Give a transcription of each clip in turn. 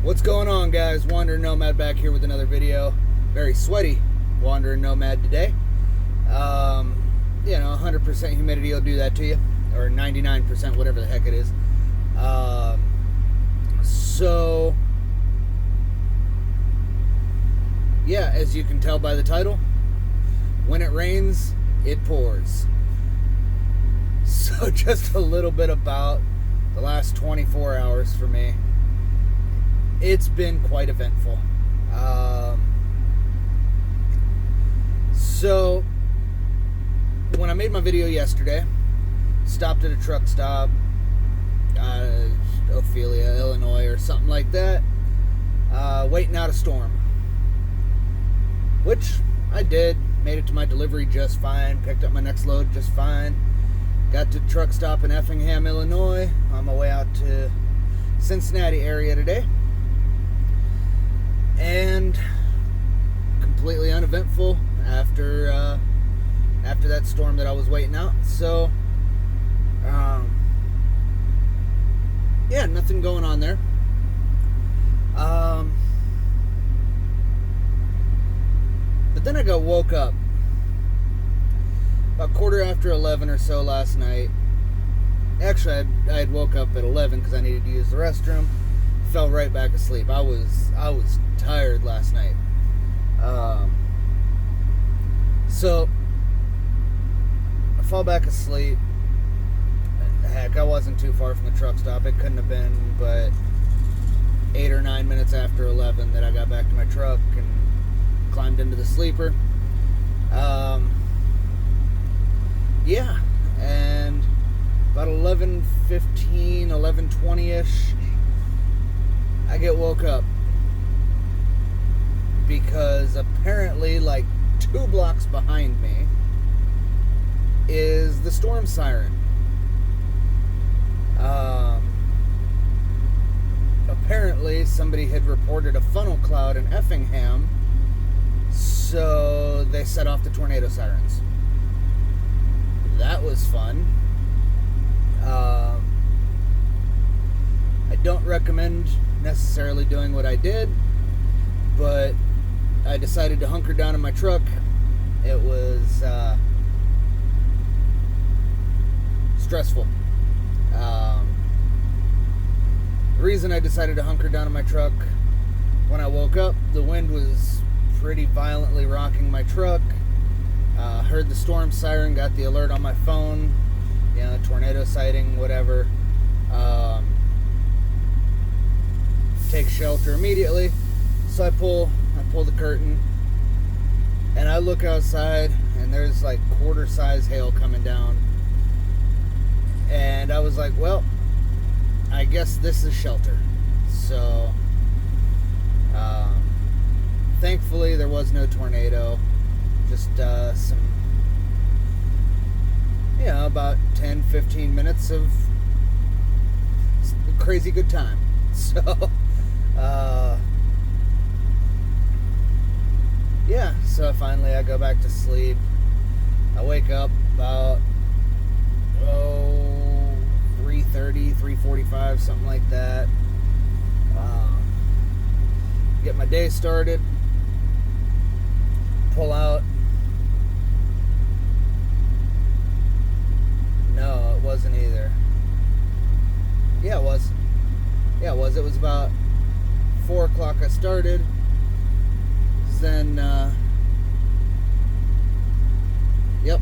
What's going on, guys? Wandering Nomad back here with another video. Very sweaty Wandering Nomad today. 100% humidity will do that to you, or 99%, whatever the heck it is. Yeah, as you can tell by the title, when it rains, it pours. So just a little bit about the last 24 hours for me. It's been quite eventful. So when I made my video yesterday, stopped at a truck stop, Ophelia, Illinois, or something like that, waiting out a storm, which I did. Made it to my delivery just fine, picked up my next load just fine, got to the truck stop in Effingham, Illinois, on my way out to Cincinnati area today, and completely uneventful after that storm that I was waiting out. So yeah, nothing going on there. But then I woke up about 11:15 or so last night. Actually, I had woke up at 11 because I needed to use the restroom. Fell right back asleep. I was tired last night. So I fall back asleep. Heck, I wasn't too far from the truck stop. It couldn't have been but 8 or 9 minutes after 11 that I got back to my truck and climbed into the sleeper. Yeah, and about 11:15, 11:20ish, I get woke up because apparently, like 2 blocks behind me is the storm siren. Apparently somebody had reported a funnel cloud in Effingham, so they set off the tornado sirens. That was fun. I don't recommend necessarily doing what I did, but I decided to hunker down in my truck. It was stressful. The reason I decided to hunker down in my truck, when I woke up, the wind was pretty violently rocking my truck. Heard the storm siren, got the alert on my phone, tornado sighting, whatever. Take shelter immediately. So I pull the curtain, and I look outside, and there's like quarter-size hail coming down. And I was like, well, I guess this is shelter. So thankfully there was no tornado, just some, about 10-15 minutes of crazy good time. So yeah, so finally I go back to sleep. I wake up about 3:30, 3:45, something like that. Get my day started. Pull out. No, it wasn't either. Yeah, it was. It was about 4 o'clock I started. Then, yep.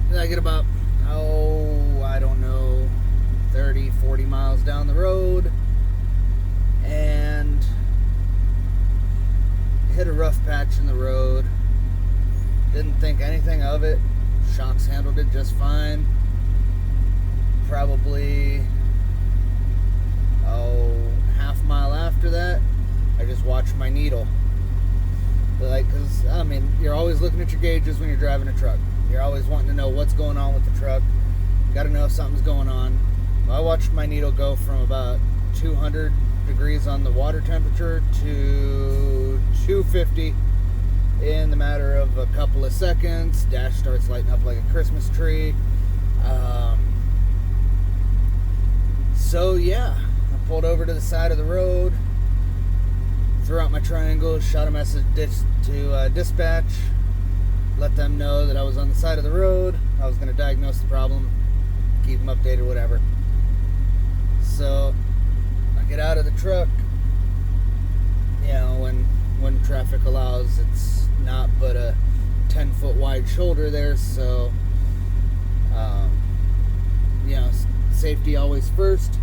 Then I get about, I don't know, 30, 40 miles down the road, and hit a rough patch in the road. Didn't think anything of it. Shocks handled it just fine. Probably, half mile after that, I just watched my needle. Because, you're always looking at your gauges when you're driving a truck. You're always wanting to know what's going on with the truck. Got to know if something's going on. Well, I watched my needle go from about 200 degrees on the water temperature to 250 in the matter of a couple of seconds. Dash starts lighting up like a Christmas tree. So yeah, I pulled over to the side of the road, threw out my triangles, shot a message to dispatch, let them know that I was on the side of the road. I was going to diagnose the problem, keep them updated, whatever. So I get out of the truck. You know, when traffic allows, it's not but a 10-foot wide shoulder there, so you know, safety always first.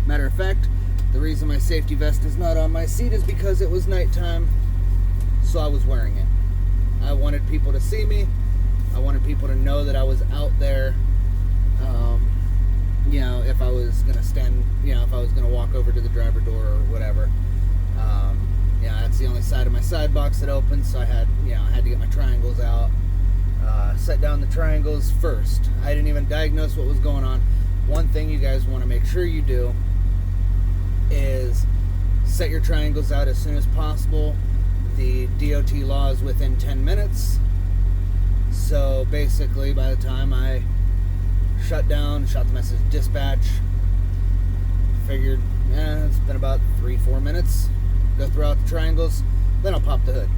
Matter of fact, the reason my safety vest is not on my seat is because it was nighttime, so I was wearing it. I wanted people to see me. I wanted people to know that I was out there. You know, if I was gonna stand, you know, if I was gonna walk over to the driver door or whatever. Yeah, that's the only side of my side box that opened, so I had to get my triangles out. Set down the triangles first. I didn't even diagnose what was going on. One thing you guys want to make sure you do is set your triangles out as soon as possible. The DOT law is within 10 minutes. So basically, by the time I shut the message dispatch, figured, it's been about 3-4 minutes. Go throw out the triangles, then I'll pop the hood.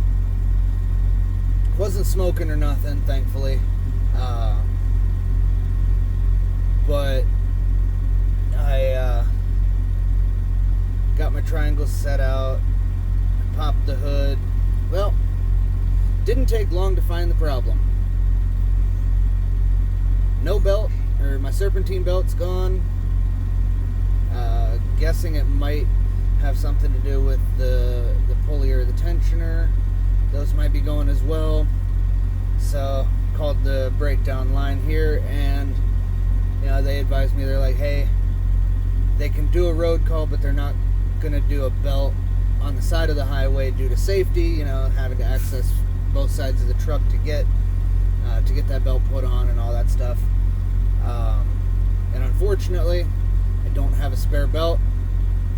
Wasn't smoking or nothing, thankfully. But I got my triangles set out, popped the hood. Well, didn't take long to find the problem. No belt, or my serpentine belt's gone. Guessing it might have something to do with the pulley or the tensioner. Those might be going as well. So called the breakdown line here, and you know, they advised me, they're like, hey, they can do a road call, but they're not gonna do a belt on the side of the highway due to safety, you know, having to access both sides of the truck to get that belt put on and all that stuff. And unfortunately, I don't have a spare belt.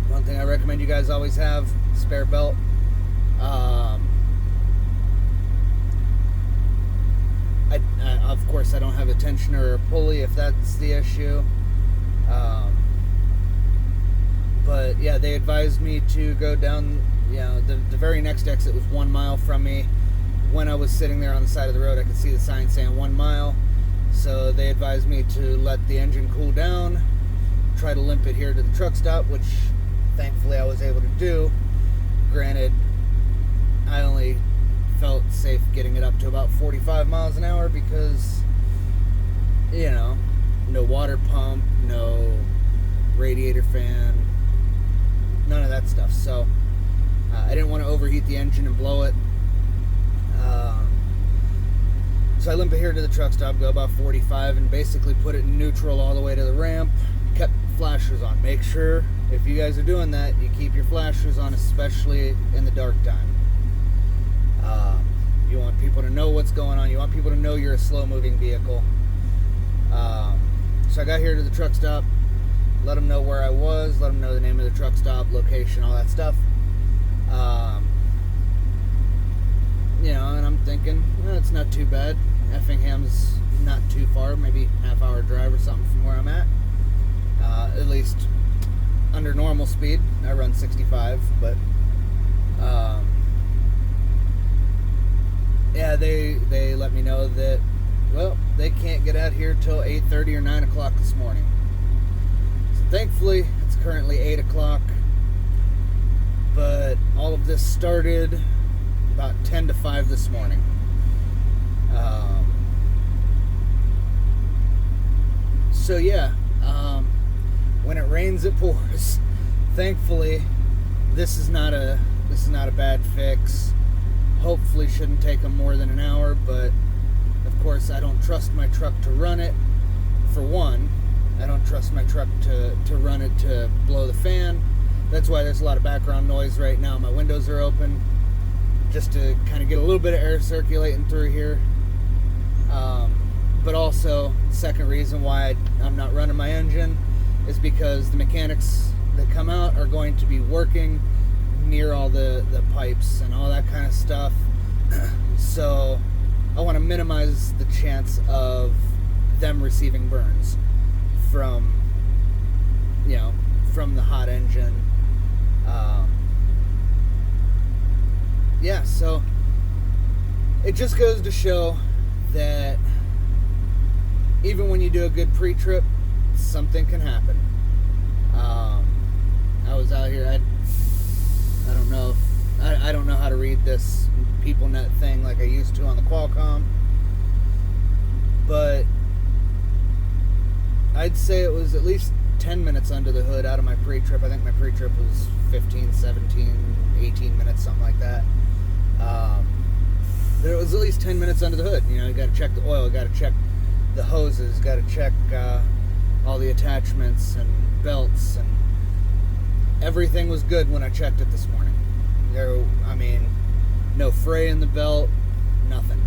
One thing I recommend you guys always have, spare belt. Of course, I don't have a tensioner or a pulley if that's the issue. But yeah, they advised me to go down, you know, the very next exit was 1 mile from me. When I was sitting there on the side of the road, I could see the sign saying 1 mile. So they advised me to let the engine cool down, try to limp it here to the truck stop, which thankfully I was able to do. Granted, I only felt safe getting it up to about 45 miles an hour because, you know, no water pump, no radiator fan, none of that stuff. So I didn't want to overheat the engine and blow it. So I limp it here to the truck stop, go about 45, and basically put it in neutral all the way to the ramp. Kept flashers on. Make sure, if you guys are doing that, you keep your flashers on, especially in the dark time. You want people to know what's going on. You want people to know you're a slow-moving vehicle. So I got here to the truck stop, let them know where I was, let them know the name of the truck stop, location, all that stuff. You know, and I'm thinking, it's not too bad. Effingham's not too far, maybe half-hour drive or something from where I'm at. At least under normal speed. I run 65, but yeah, they let me know that, well, they can't get out here till 8:30 or 9 o'clock this morning. So thankfully, it's currently 8 o'clock, but all of this started about 10 to 5 this morning. So yeah, when it rains, it pours. Thankfully, this is not a bad fix. Hopefully, shouldn't take them more than an hour. But of course, I don't trust my truck to run it. For one, I don't trust my truck to run it to blow the fan. That's why there's a lot of background noise right now. My windows are open, just to kind of get a little bit of air circulating through here. But also, the second reason why I'm not running my engine is because the mechanics that come out are going to be working near all the pipes and all that kind of stuff. So I want to minimize the chance of them receiving burns from the hot engine. yeah, so it just goes to show that even when you do a good pre-trip, something can happen. I was out here, I don't know, I don't know how to read this PeopleNet thing like I used to on the Qualcomm, but I'd say it was at least 10 minutes under the hood out of my pre-trip. I think my pre-trip was 15, 17, 18 minutes, something like that. But it was at least 10 minutes under the hood. You know, you got to check the oil, you got to check the hoses, got to check all the attachments and belts, and everything was good when I checked it this morning. No fray in the belt, nothing.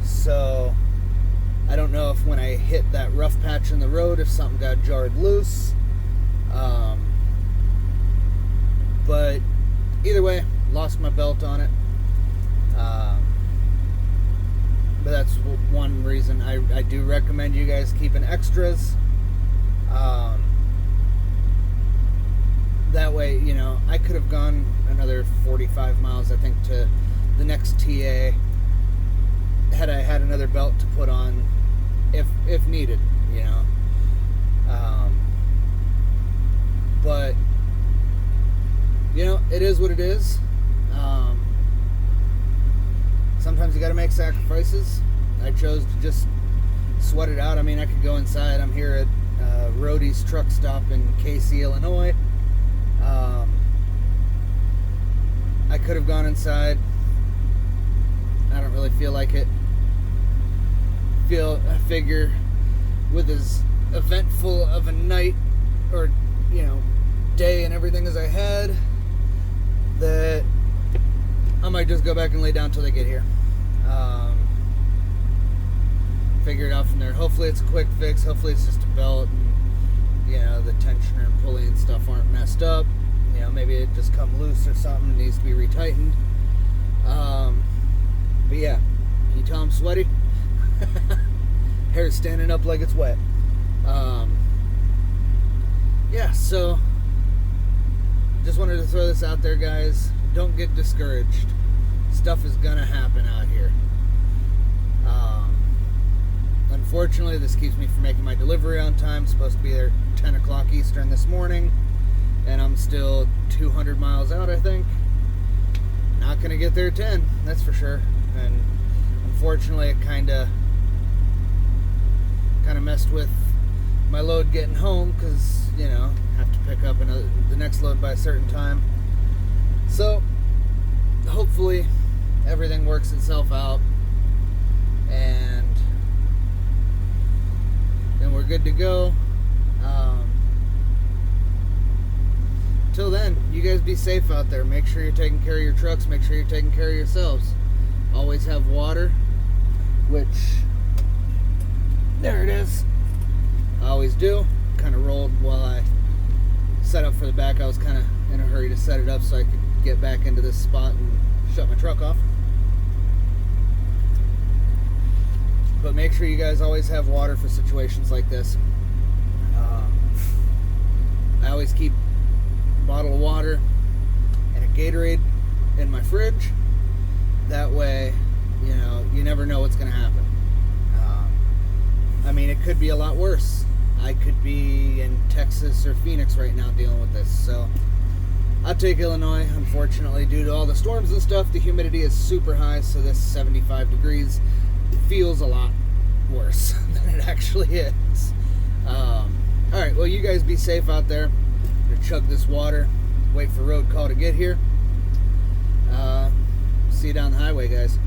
So I don't know if when I hit that rough patch in the road, if something got jarred loose. But either way, lost my belt on it. But that's one reason I do recommend you guys keeping extras. That way, you know, I could have gone another 45 miles, I think, to the next TA had I had another belt to put on if needed, you know. But, you know, it is what it is. Sometimes you got to make sacrifices. I chose to just sweat it out. I mean, I could go inside. I'm here at Roadie's truck stop in Casey, Illinois. I could have gone inside. I don't really feel like it. I figure with as eventful of a night or, you know, day and everything as I had, that I might just go back and lay down until they get here. Figure it out from there. Hopefully it's a quick fix. Hopefully it's just a belt and, you know, the tensioner and pulley and stuff aren't messed up. You know, maybe it just come loose or something, needs to be retightened. But yeah, can you tell I'm sweaty? Hair's standing up like it's wet. Yeah, so just wanted to throw this out there, guys. Don't get discouraged. Stuff is gonna happen out here. Unfortunately, this keeps me from making my delivery on time. Supposed to be there 10 o'clock Eastern this morning, and I'm still 200 miles out, I think. Not going to get there at 10, that's for sure. And unfortunately, it kind of messed with my load getting home, because, you know, have to pick up the next load by a certain time. So, hopefully, everything works itself out, and then we're good to go. Till then, you guys be safe out there. Make sure you're taking care of your trucks. Make sure you're taking care of yourselves. Always have water, which, there it is. I always do. Kind of rolled while I set up for the back. I was kind of in a hurry to set it up so I could get back into this spot and shut my truck off. But make sure you guys always have water for situations like this. I always keep a bottle of water and a Gatorade in my fridge. That way, you know, you never know what's going to happen. I mean, it could be a lot worse. I could be in Texas or Phoenix right now dealing with this. So I'll take Illinois. Unfortunately, due to all the storms and stuff, the humidity is super high, so this 75 degrees feels a lot worse than it actually is. Alright, well, you guys be safe out there. I'm gonna chug this water, wait for road call to get here. See you down the highway, guys.